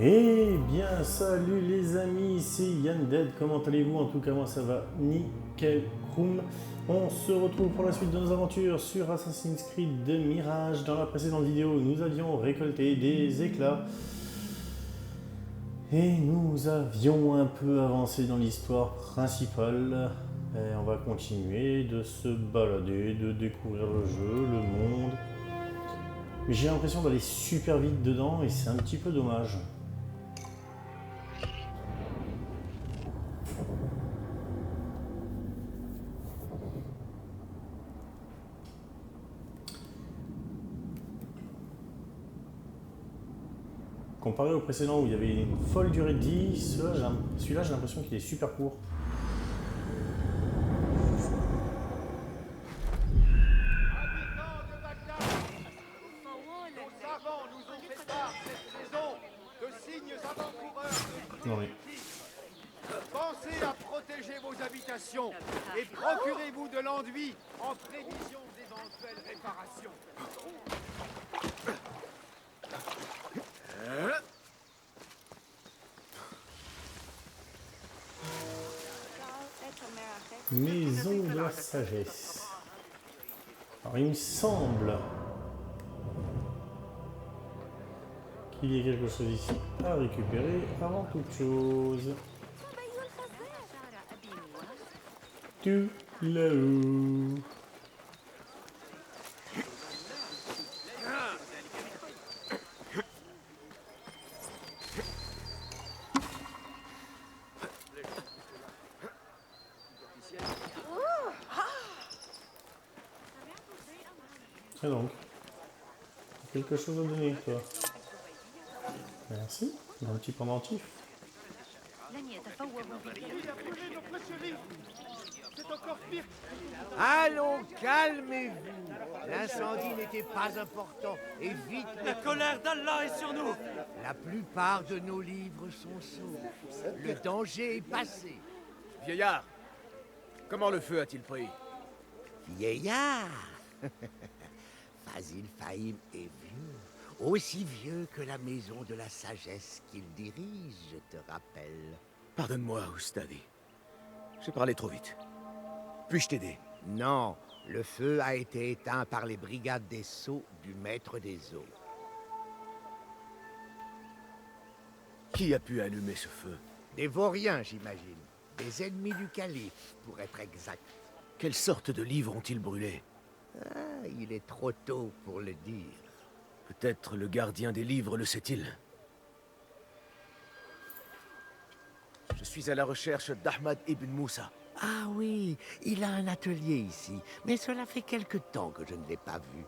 Eh bien, salut les amis, c'est Yann Dead, comment allez-vous? En tout cas, moi ça va nickel chrome. On se retrouve pour la suite de nos aventures sur Assassin's Creed de Mirage. Dans la précédente vidéo, nous avions récolté des éclats et nous avions un peu avancé dans l'histoire principale. Et on va continuer de se balader, de découvrir le jeu, le monde. Mais j'ai l'impression d'aller super vite dedans et c'est un petit peu dommage. Comparé au précédent où il y avait une folle durée de vie, celui-là j'ai l'impression qu'il est super court. Habitants de Bagdad, nos savants nous ont fait part cette saison de signes avant-coureurs de Non mais, cruauté. Pensez à protéger vos habitations et procurez-vous de l'enduit en prévision d'éventuelles réparations. maison de la sagesse. Alors il me semble qu'il y a quelque chose ici à récupérer avant toute chose. Tout là-haut. Et donc, quelque chose à donner toi. Merci, un petit pendentif. C'est encore pire. Allons, calmez-vous. L'incendie n'était pas important. Et vite, La colère d'Allah est sur nous. la plupart de nos livres sont saufs. Le danger est passé. Vieillard, comment le feu a-t-il pris? Vieillard. Fazil Fahim est vieux. Aussi vieux que la maison de la sagesse qu'il dirige, je te rappelle. Pardonne-moi, Oustadi. J'ai parlé trop vite. Puis-je t'aider? Non, le feu a été éteint par les brigades des sceaux du maître des eaux. Qui a pu allumer ce feu? Des vauriens, j'imagine. Des ennemis du calife, pour être exact. Quelle sorte de livres ont-ils brûlé? Ah, il est trop tôt pour le dire. Peut-être le gardien des livres le sait-il. Je suis à la recherche d'Ahmad ibn Moussa. Ah oui, il a un atelier ici, mais cela fait quelque temps que je ne l'ai pas vu.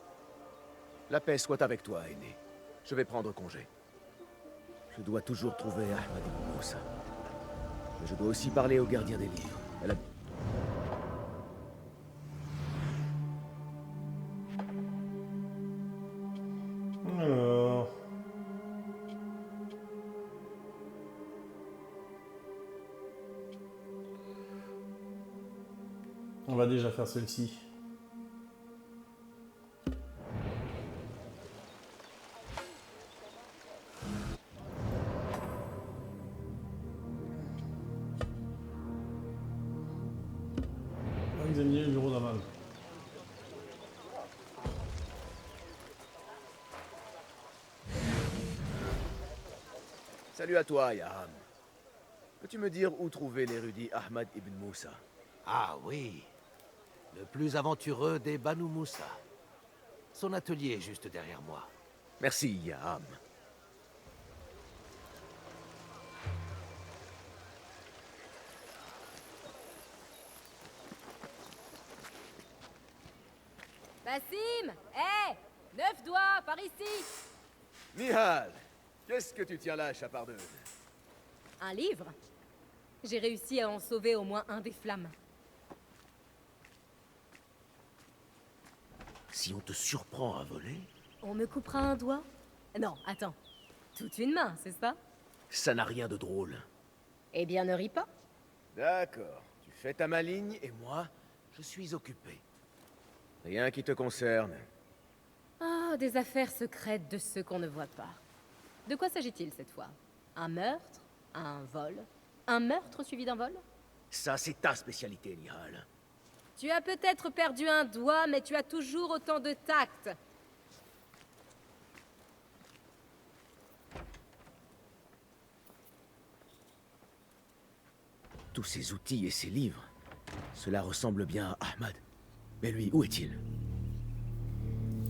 La paix soit avec toi, aîné. Je vais prendre congé. Je dois toujours trouver Ahmad ibn Moussa. Mais je dois aussi parler au gardien des livres. Elle a... Alors... On va déjà faire celle-ci. On va examiner le bureau d'aval. Salut à toi, Yaham. Peux-tu me dire où trouver l'érudit Ahmad ibn Moussa? Ah oui, le plus aventureux des Banu Moussa. Son atelier est juste derrière moi. Merci, Yaham. Bassim! Hé! 9 doigts, par ici! Nihal, qu'est-ce que tu tiens là, chapardeuse? Un livre? J'ai réussi à en sauver au moins un des flammes. Si on te surprend à voler, On me coupera un doigt? Non, attends. Toute une main, c'est ça? ça n'a rien de drôle. Eh bien, ne ris pas. D'accord, tu fais ta maligne et moi, Je suis occupé. rien qui te concerne. Ah, des affaires secrètes de ceux qu'on ne voit pas. De quoi s'agit-il cette fois? Un meurtre, un vol. Un meurtre suivi d'un vol? Ça, c'est ta spécialité, Nihal. Tu as peut-être perdu un doigt, mais tu as toujours autant de tact. Tous ces outils et ces livres, cela ressemble bien à Ahmad. Mais lui, où est-il?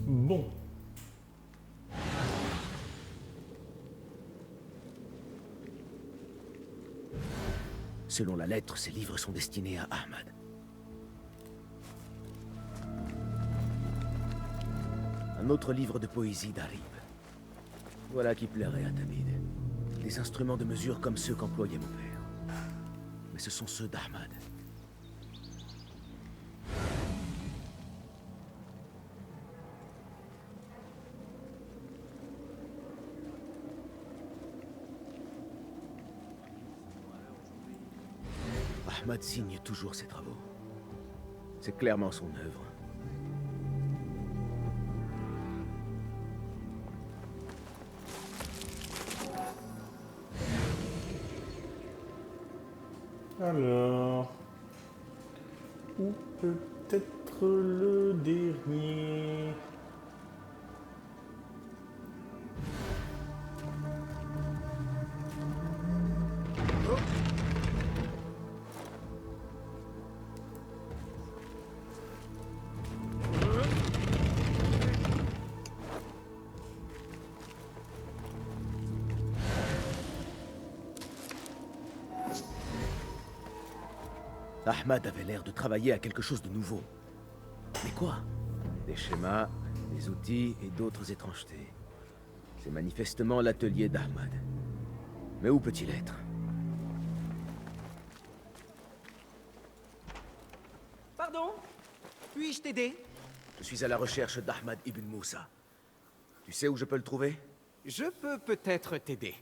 Bon. Selon la lettre, ces livres sont destinés à Ahmad. Un autre livre de poésie d'Arib. Voilà qui plairait à Tamid. Des instruments de mesure comme ceux qu'employait mon père. Mais ce sont ceux d'Ahmad. Ahmad signe toujours ses travaux. C'est clairement son œuvre. Alors... Ou peut-être le dernier... Ahmad avait l'air de travailler à quelque chose de nouveau. Mais quoi? Des schémas, des outils et d'autres étrangetés. C'est manifestement l'atelier d'Ahmad. Mais où peut-il être? Pardon? Puis-je t'aider? Je suis à la recherche d'Ahmad ibn Moussa. Tu sais où je peux le trouver? Je peux peut-être t'aider.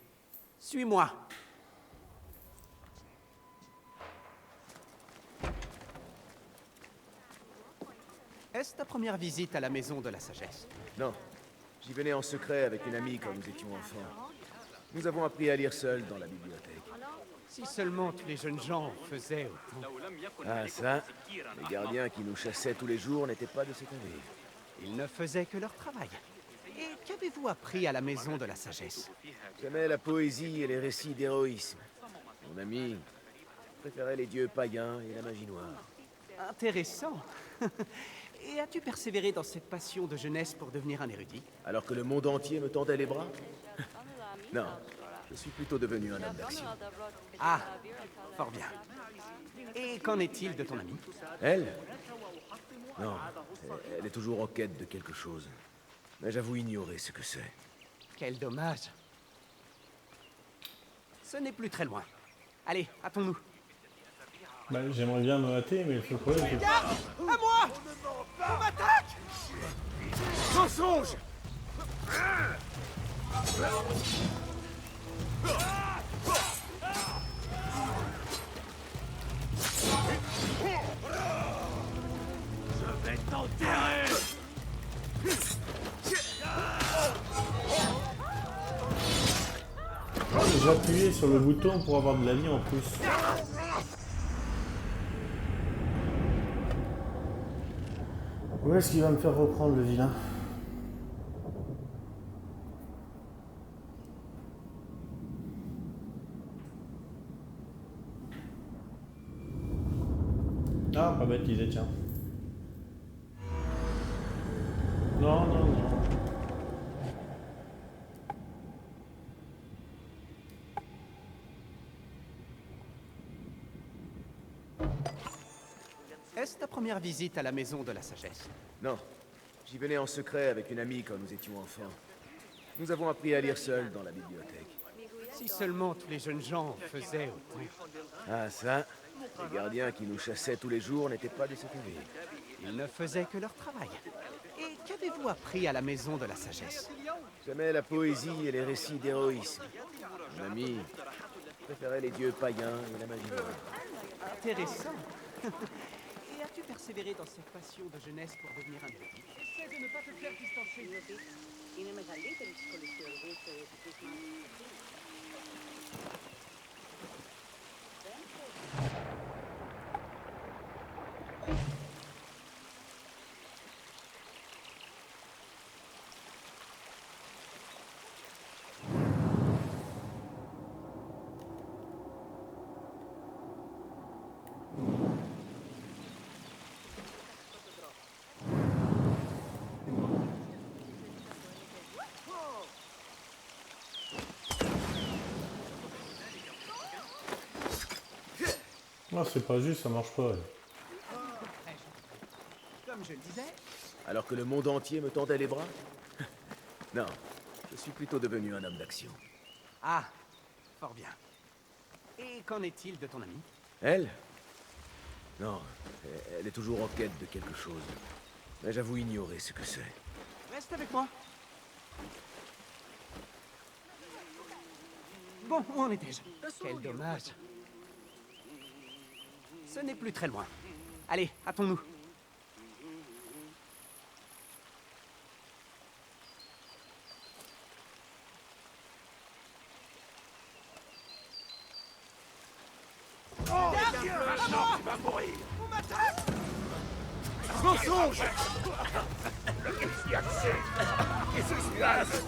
Suis-moi. Est-ce ta première visite à la Maison de la Sagesse? Non. J'y venais en secret avec une amie quand nous étions enfants. Nous avons appris à lire seuls dans la bibliothèque. Si seulement tous les jeunes gens faisaient autant. Ah ça, les gardiens qui nous chassaient tous les jours n'étaient pas de cet avis. Ils ne faisaient que leur travail. Et qu'avez-vous appris à la Maison de la Sagesse? J'aimais la poésie et les récits d'héroïsme. Mon ami préférait les dieux païens et la magie noire. Intéressant. Et as-tu persévéré dans cette passion de jeunesse pour devenir un érudit? Alors que le monde entier me tendait les bras? Non, je suis plutôt devenu un homme d'action. Ah, fort bien. Et qu'en est-il de ton amie? Elle? Non, elle est toujours en quête de quelque chose. Mais j'avoue ignorer ce que c'est. Quel dommage. Ce n'est plus très loin. Allez, hâtons-nous. Bah, j'aimerais bien me hâter, mais le problème c'est que... À moi! On m'attaque! Mensonge! Je vais t'enterrer! J'ai appuyé sur le bouton pour avoir de la vie en plus. Où est-ce qu'il va me faire reprendre le vilain? Ah, pas bête l'idée, tiens. Non, non, non. Est-ce ta première visite à la Maison de la Sagesse? Non, j'y venais en secret avec une amie quand nous étions enfants. Nous avons appris à lire seuls dans la bibliothèque. Si seulement tous les jeunes gens faisaient autant. Ah ça, les gardiens qui nous chassaient tous les jours n'étaient pas de cet avis. Ils ne faisaient que leur travail. Et qu'avez-vous appris à la Maison de la Sagesse? J'aimais la poésie et les récits d'héroïsme. Mon ami préférait les dieux païens et la magie noire. Intéressant. Et as-tu persévéré dans cette passion de jeunesse pour devenir un érudit? Essaie de ne pas te faire distancer. Non, c'est pas juste, ça marche pas. Ouais. Comme je le disais, Alors que le monde entier me tendait les bras? Non, je suis plutôt devenu un homme d'action. ah, fort bien. Et qu'en est-il de ton ami? Elle? Non, elle est toujours en quête de quelque chose. Mais j'avoue ignorer ce que c'est. Reste avec moi. Bon, où en étais-je? Quel dommage. Ce n'est plus très loin. Allez, hâtons-nous. Maintenant, tu vas mourir. Mensonge! Qu'est-ce qu'il y a de c'est? Qu'est-ce qui se passe?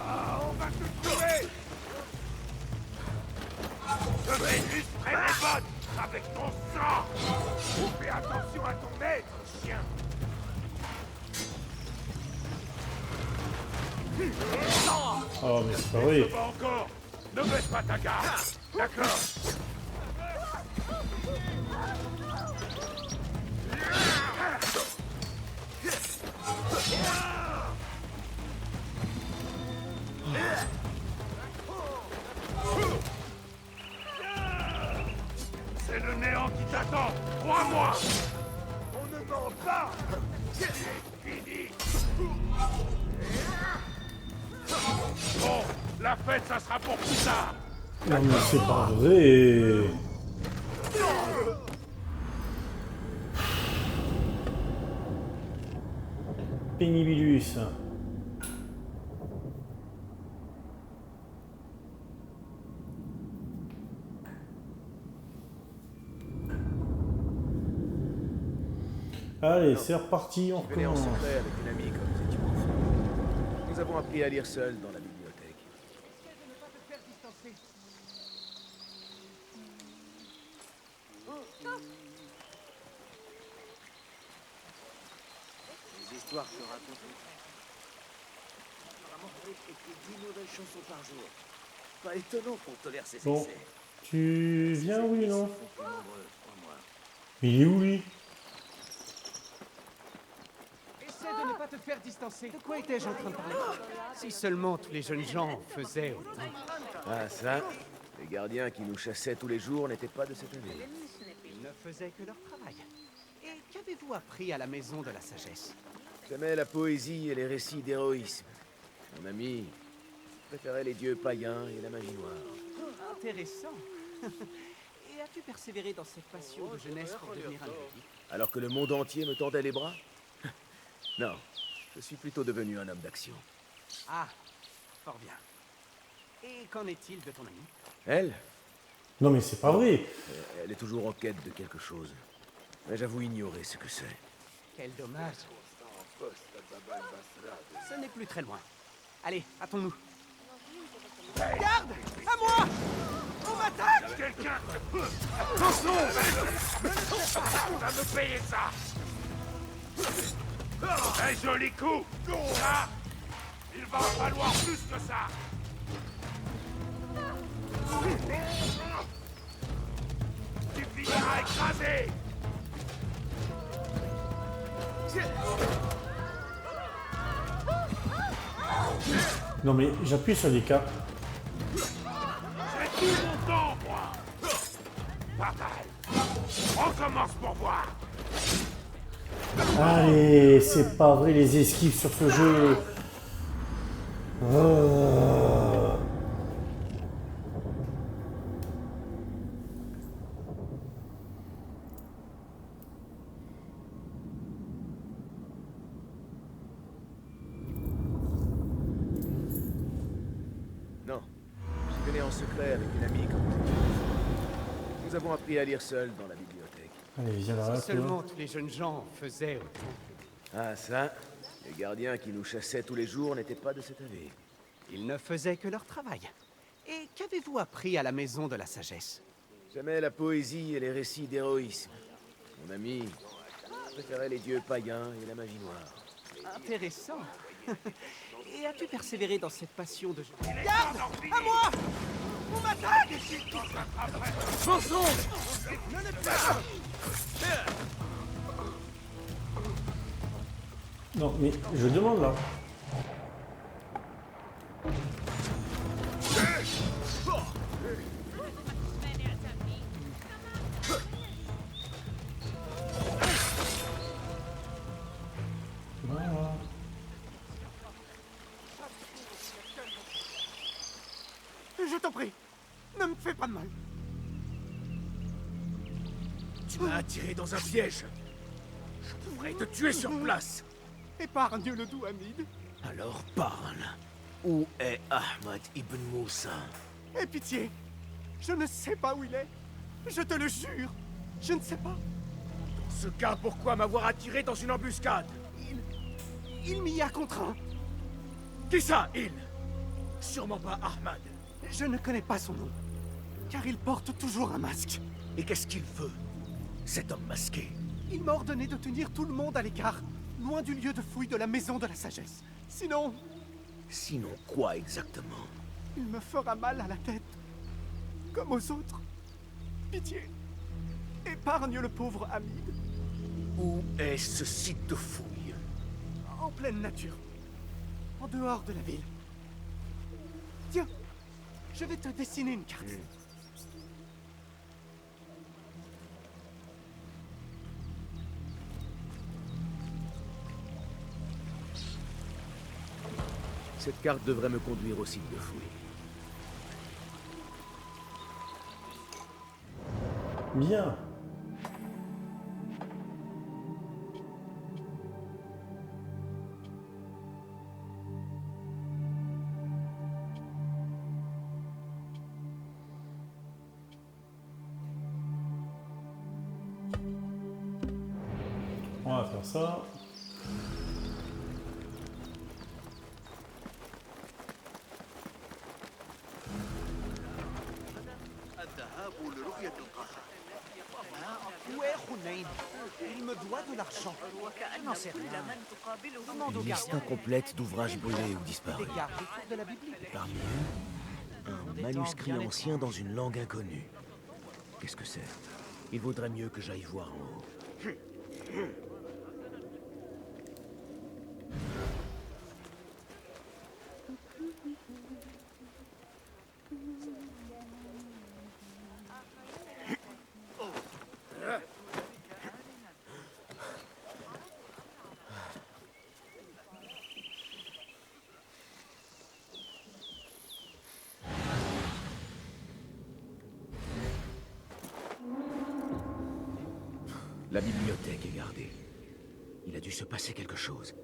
On va te tuer! Je vais illustrer mes bottes avec ton sang! Fais attention à ton maître, chien! Oh, mais c'est pas vrai. Pas encore! Ne baisse pas ta garde! D'accord? C'est le néant qui t'attend! Crois-moi! On ne ment pas! C'est fini! Bon, la fête, ça sera pour plus tard! Non, mais c'est pas vrai. Pénibilus. Allez, c'est reparti, on Je venais en recommence. secret avec une amie quand nous étions enfants. Nous avons appris à lire seuls dans la bibliothèque. Les histoires que racontent les apparemment, Rick écrit 10 nouvelles chansons par jour. Pas étonnant qu'on tolère ses Bon, excès. tu viens, oui, non? Ils sont plus nombreux, crois-moi. Mais il est où, lui? Essaie de ne pas te faire distancer. De quoi étais-je en train de parler? Si seulement tous les jeunes gens faisaient autant. Ah ça, les gardiens qui nous chassaient tous les jours n'étaient pas de cette année. Ils ne faisaient que leur travail. Et qu'avez-vous appris à la maison de la sagesse? J'aimais la poésie et les récits d'héroïsme. Mon ami préférait les dieux païens et la magie noire. Intéressant. Et as-tu persévéré dans cette passion de jeunesse pour devenir un érudit? Alors que le monde entier me tendait les bras? Non, je suis plutôt devenu un homme d'action. Ah, fort bien. Et qu'en est-il de ton ami? Elle? Non, mais c'est pas vrai. Elle est toujours en quête de quelque chose. Mais j'avoue ignorer ce que c'est. Quel dommage. Ce n'est plus très loin. Allez, hâtons-nous. Garde! À moi! On m'attaque! Quelqu'un! Attention! Va me payer ça! Un joli coup! Ça, il va en falloir plus que ça! Tu finiras écrasé! Non, mais j'appuie sur les cas. J'ai tout mon temps, moi! Pas mal! On commence pour voir! Allez, c'est pas vrai, les esquives sur ce jeu. Ah. Non, je venais en secret avec une amie quand nous étions enfants. Nous avons appris à lire seuls dans la bibliothèque. Allez, viens là, Si toi. seulement tous les jeunes gens faisaient autant. Ah ça, les gardiens qui nous chassaient tous les jours n'étaient pas de cette année. Ils ne faisaient que leur travail. Et qu'avez-vous appris à la maison de la sagesse? J'aimais la poésie et les récits d'héroïsme. Mon ami préférait les dieux païens et la magie noire. Intéressant. Et as-tu persévéré dans cette passion de jeunesse? Garde! À moi! On m'attaque! Mensonge! Non, mais je demande là. Voilà. Je t'en prie, ne me fais pas de mal. Tu m'as attiré dans un piège. Je devrais te tuer sur place. Épargne le doux Hamid. Alors parle. Où est Ahmad ibn Moussa? Aie pitié. Je ne sais pas où il est. Je te le jure. Je ne sais pas. Dans ce cas, pourquoi m'avoir attiré dans une embuscade? Il m'y a contraint. Qui ça, il? Sûrement pas Ahmad. Je ne connais pas son nom. Car il porte toujours un masque. Et qu'est-ce qu'il veut, cet homme masqué? Il m'a ordonné de tenir tout le monde à l'écart, loin du lieu de fouille de la maison de la sagesse. Sinon, Sinon quoi exactement? il me fera mal à la tête. Comme aux autres. Pitié. Épargne le pauvre Hamid. Où est ce site de fouille? En pleine nature. En dehors de la ville. Tiens, je vais te dessiner une carte. Cette carte devrait me conduire au site de fouille. Bien. On va faire ça. Où est Hunayn? Il me doit de l'argent. Je n'en sais rien. Demande au Une liste gardien. incomplète d'ouvrages brûlés ou disparus. Des gardes autour de la Bible. Parmi eux, un manuscrit ancien dans une langue inconnue. Qu'est-ce que c'est? Il vaudrait mieux que j'aille voir en haut. La bibliothèque est gardée. Il a dû se passer quelque chose.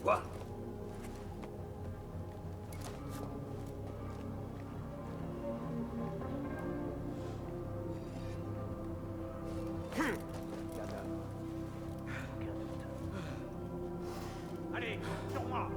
Quoi? Allez, sur moi.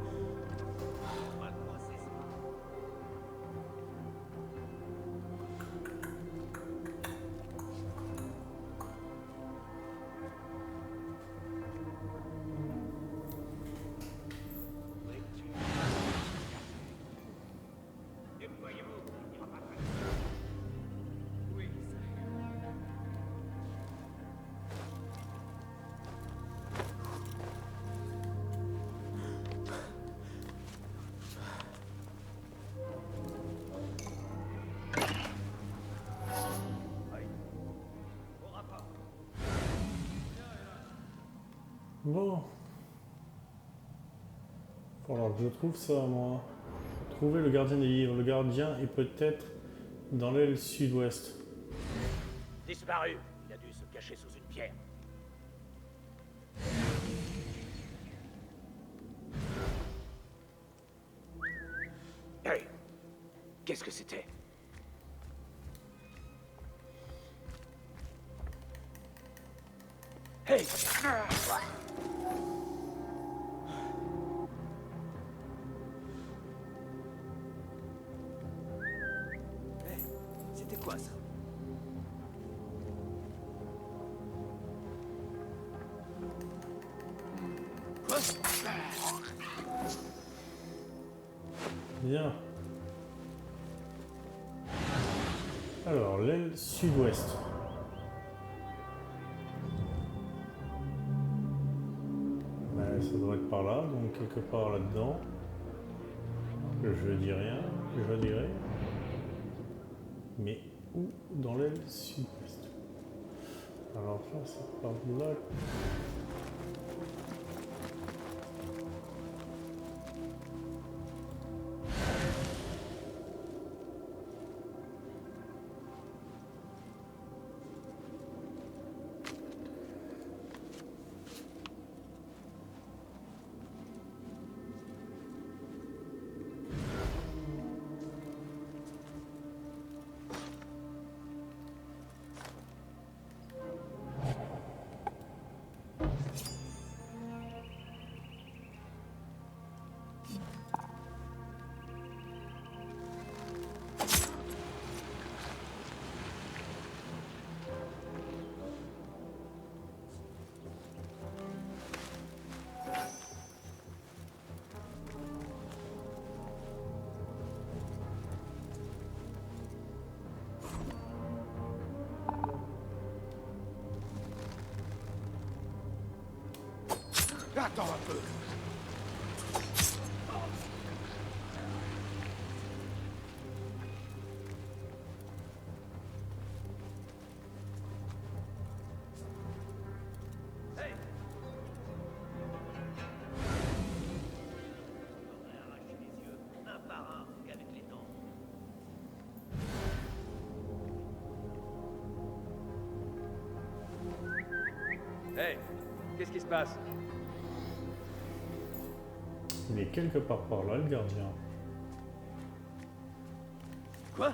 Bon. Faut alors que je trouve ça, moi. Trouver le gardien des livres. Le gardien est peut-être dans l'aile sud-ouest. Disparu. Il a dû se cacher sous une pierre. Hey, qu'est-ce que c'était? Hey! C'était quoi ça? Bien. Alors, l'aile sud-ouest. Ben, ça doit être par là, donc quelque part là-dedans. Je dis rien, je dirais. Mais où dans l'aile sud-ouest? Alors ça, c'est par là. Attends un peu. Hey. Arracher les yeux un par un avec les dents. Hey, qu'est-ce qui se passe? Il est quelque part par là, le gardien. Quoi?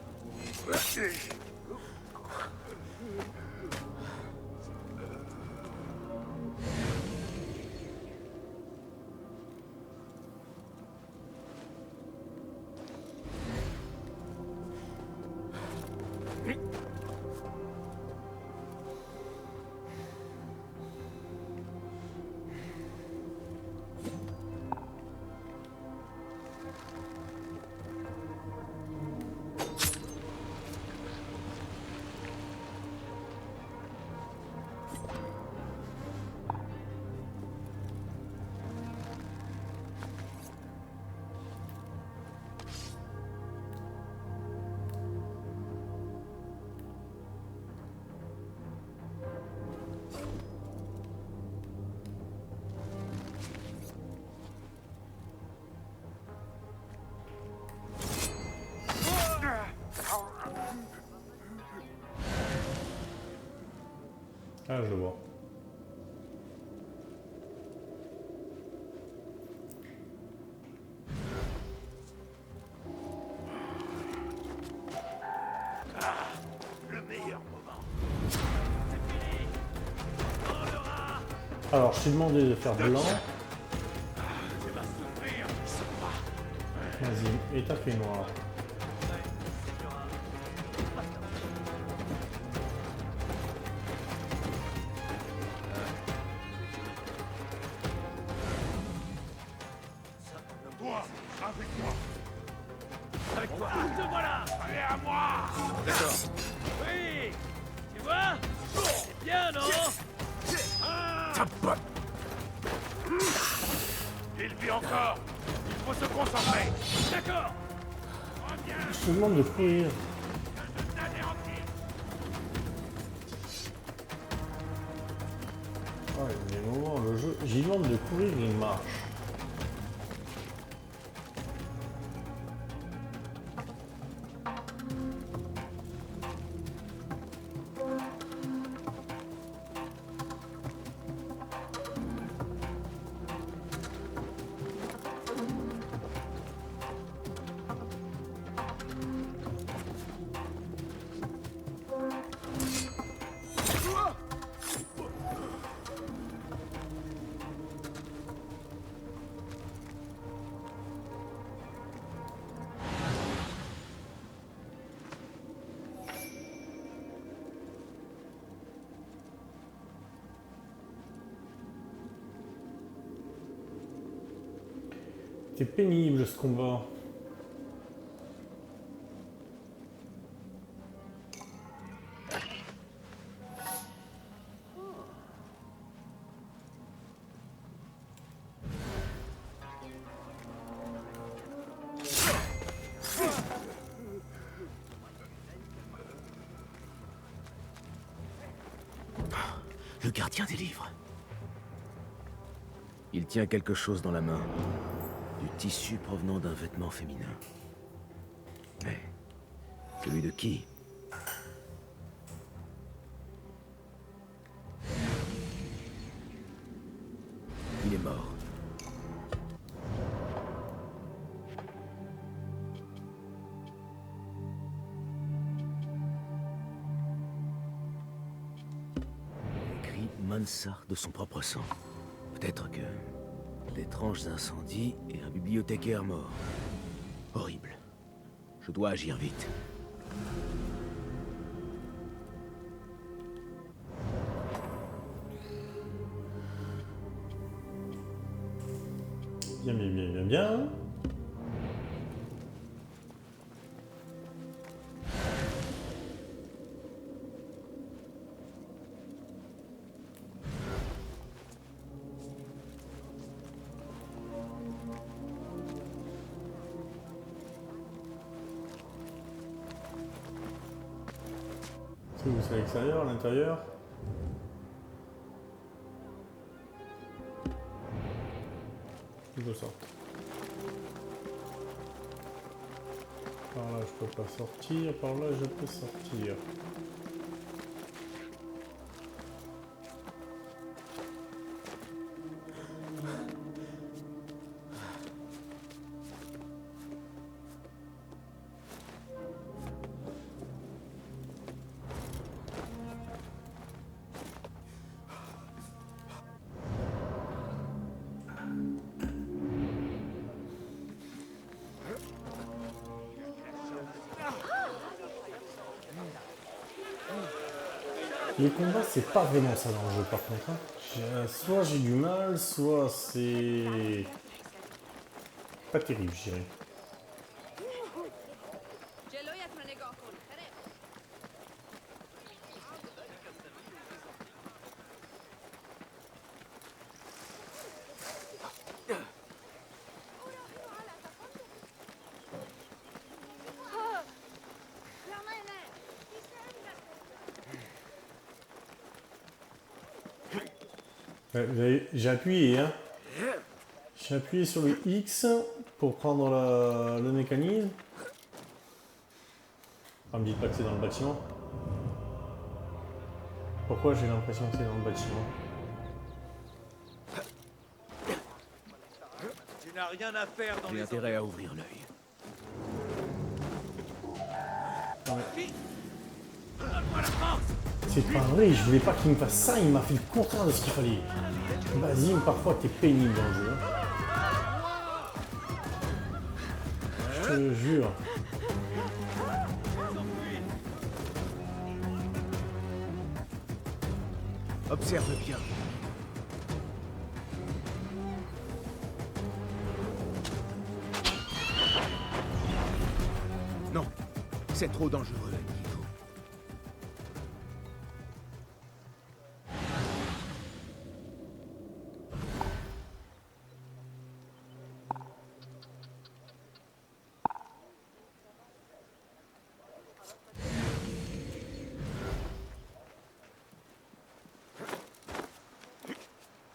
Ah, je vois. Le meilleur moment. Alors, je t'ai demandé de faire blanc. Tu vas souffrir. Vas-y, et t'as fait noir. Toi, avec moi. Avec toi. Te voilà. Allez à moi. D'accord. Oui. Tu vois? C'est bien, non? Ta bonne. Il vit encore. Il faut se concentrer. D'accord. Reviens. Je te demande de courir. Je t'anéantis. Ah, il y a des moments, le jeu, j'y demande de courir, il marche. C'était pénible ce combat. Le gardien des livres. Il tient quelque chose dans la main. Du tissu provenant d'un vêtement féminin. Mais... celui de qui? Il est mort. Écrit Mansart de son propre sang. Peut-être que... d'étranges incendies et un bibliothécaire mort. Horrible. Je dois agir vite. Bien, bien, bien, bien, bien. C'est où? C'est à l'extérieur, à l'intérieur? Je sorte. Par là je peux pas sortir, par là je peux sortir. Les combats, c'est pas vraiment ça l'enjeu par contre. Hein. Soit j'ai du mal, soit c'est pas terrible, je dirais. J'ai appuyé, hein. J'ai appuyé sur le X pour prendre le mécanisme. Ah, me dites pas que c'est dans le bâtiment. Pourquoi j'ai l'impression que c'est dans le bâtiment? Tu n'as rien à faire dans J'ai les intérêt à ouvrir l'œil. C'est pas vrai, je voulais pas qu'il me fasse ça, il m'a fait le contraire de ce qu'il fallait. Basile, parfois t'es pénible dans le jeu. Je te jure. Observe bien. Non, c'est trop dangereux.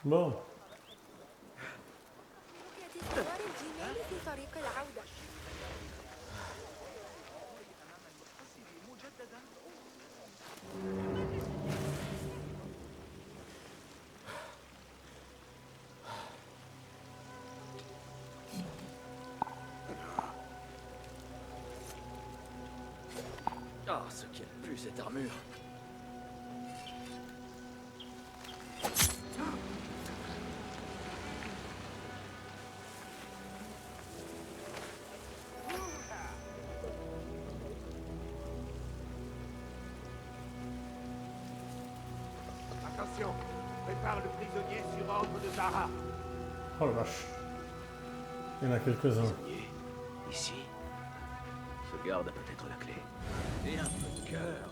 Bon. Ah, ce qu'elle pue cette armure. Attention, prépare le prisonnier sur ordre de Zara. Oh la vache. Il y en a quelques-uns. Prisonnier. Ici. Ce garde a peut-être la clé. Et un peu de cœur.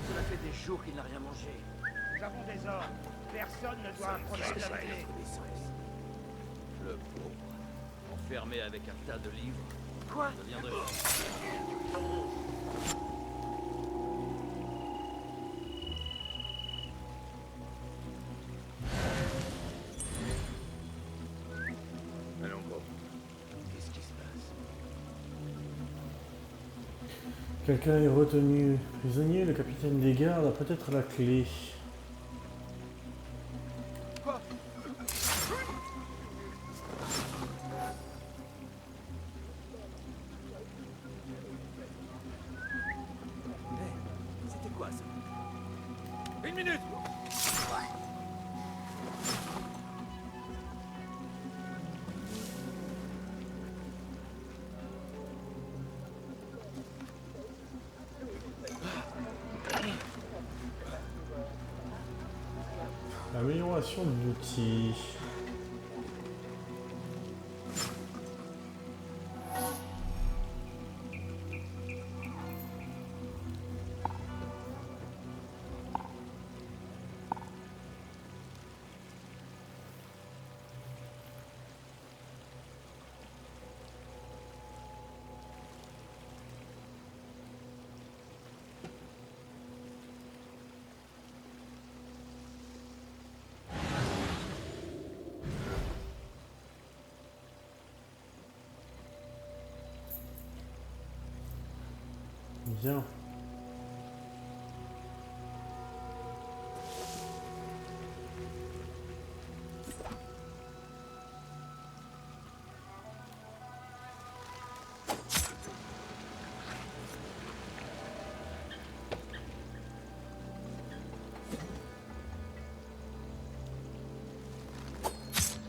Cela fait des jours qu'il n'a rien mangé. Nous avons des ordres. Personne ne doit approcher la clé. Le pauvre. Enfermé avec un tas de livres. Quoi? Ça viendrait. Allons, Bob. Qu'est-ce qui se passe? Quelqu'un est retenu prisonnier. Le capitaine des gardes a peut-être la clé. Quoi? C'était quoi ça? Une minute. Amélioration de l'outil. Bien.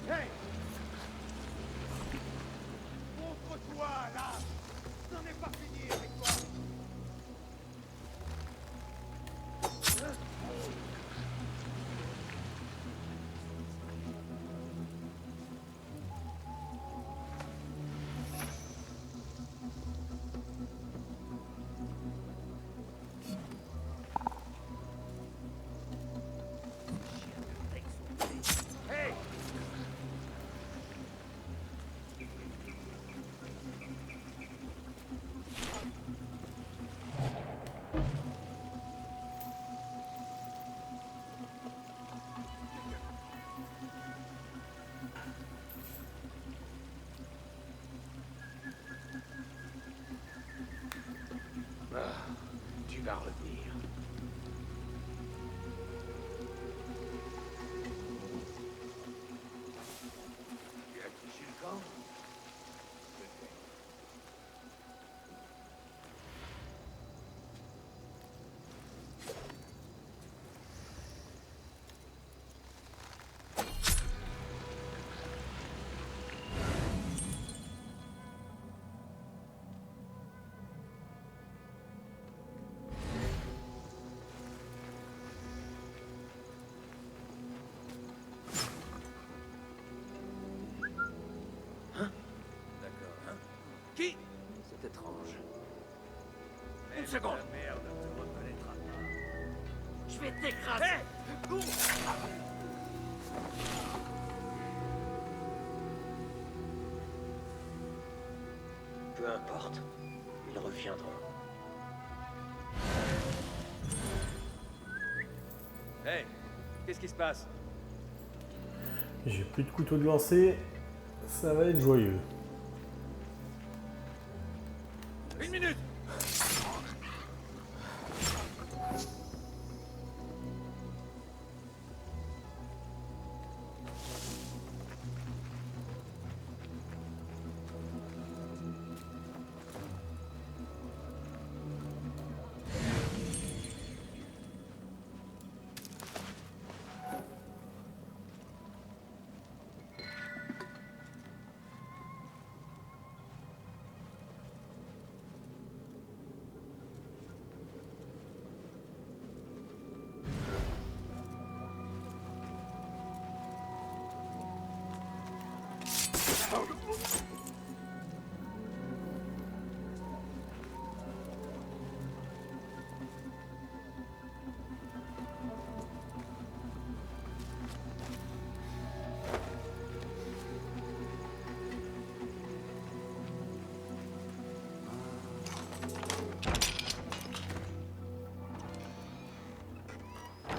Hey! Montre-toi, là! N'en est pas fini avec toi! Hey! Tu vas revenir. Tu as touché le camp? D'accord, hein? Qui? C'est étrange. Une seconde. La merde ne te reconnaîtra pas. Je vais t'écraser. Peu importe. Ils reviendront. Hey, qu'est-ce qui se passe? J'ai plus de couteau de lancer. Ça va être joyeux. Une minute.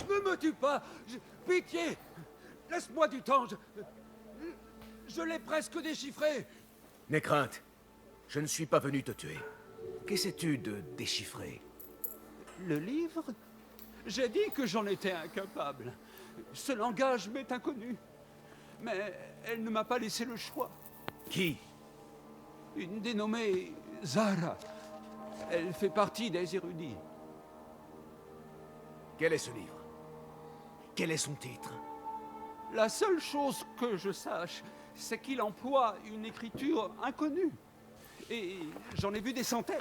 Ne me tue pas. Pitié. Laisse-moi du temps. Je l'ai presque déchiffré. N'aie crainte. Je ne suis pas venu te tuer. Qu'essaies-tu de déchiffrer? Le livre? J'ai dit que j'en étais incapable. Ce langage m'est inconnu. Mais elle ne m'a pas laissé le choix. Qui? Une dénommée Zahra. Elle fait partie des érudits. Quel est ce livre? Quel est son titre? La seule chose que je sache, c'est qu'il emploie une écriture inconnue. Et j'en ai vu des centaines.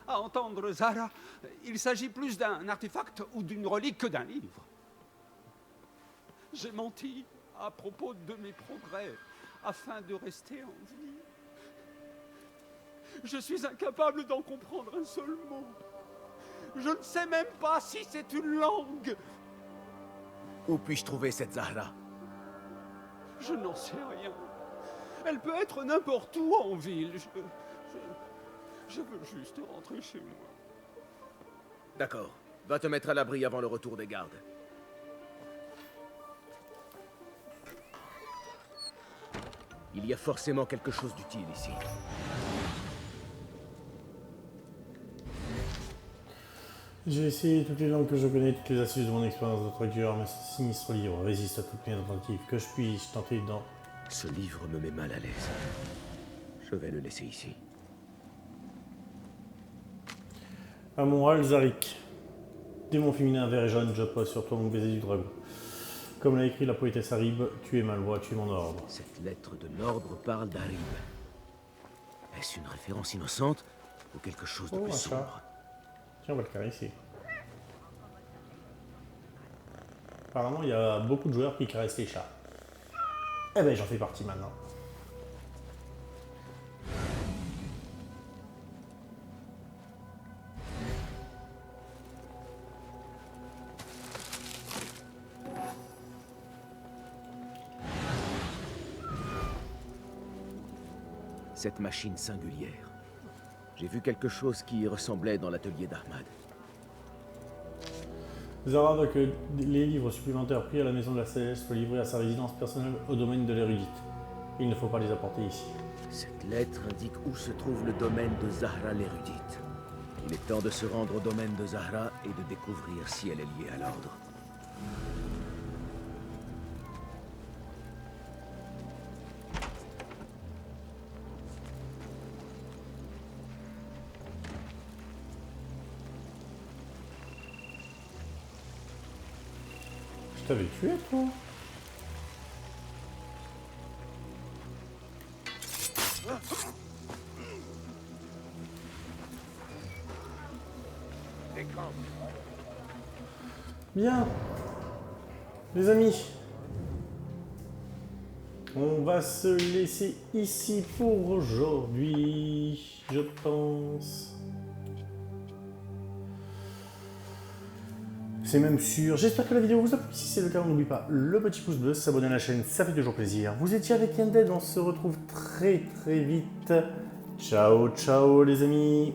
À entendre Zahra, il s'agit plus d'un artefact ou d'une relique que d'un livre. J'ai menti à propos de mes progrès afin de rester en vie. Je suis incapable d'en comprendre un seul mot. Je ne sais même pas si c'est une langue. Où puis-je trouver cette Zahra? Je n'en sais rien. Elle peut être n'importe où en ville. Je veux juste rentrer chez moi. D'accord. Va te mettre à l'abri avant le retour des gardes. Il y a forcément quelque chose d'utile ici. J'ai essayé toutes les langues que je connais, toutes les astuces de mon expérience de traducteur, mais ce sinistre livre résiste à toutes mes tentatives. Que je puisse tenter dans... Ce livre me met mal à l'aise. Je vais le laisser ici. À mon Alzaric. Démon féminin vert et jaune, je pose sur toi mon baiser du dragon. Comme l'a écrit la poétesse Harib, tu es ma loi, tu es mon ordre. Cette lettre de l'ordre parle d'Harib. Est-ce une référence innocente ou quelque chose de plus sombre? Tiens, on va le caresser. Apparemment, il y a beaucoup de joueurs qui caressent les chats. Eh ben, j'en fais partie maintenant. Cette machine singulière. J'ai vu quelque chose qui y ressemblait dans l'atelier d'Ahmad. Zahra veut que les livres supplémentaires pris à la Maison de la Céleste soient livrés à sa résidence personnelle au domaine de l'érudite. Il ne faut pas les apporter ici. Cette lettre indique où se trouve le domaine de Zahra l'érudite. Il est temps de se rendre au domaine de Zahra et de découvrir si elle est liée à l'ordre. Je t'avais tué, toi? Bien. Les amis. On va se laisser ici pour aujourd'hui, je pense. C'est même sûr. J'espère que la vidéo vous a plu. Si c'est le cas, n'oubliez pas le petit pouce bleu, s'abonner à la chaîne, ça fait toujours plaisir. Vous étiez avec Undead, on se retrouve très vite. Ciao, ciao les amis.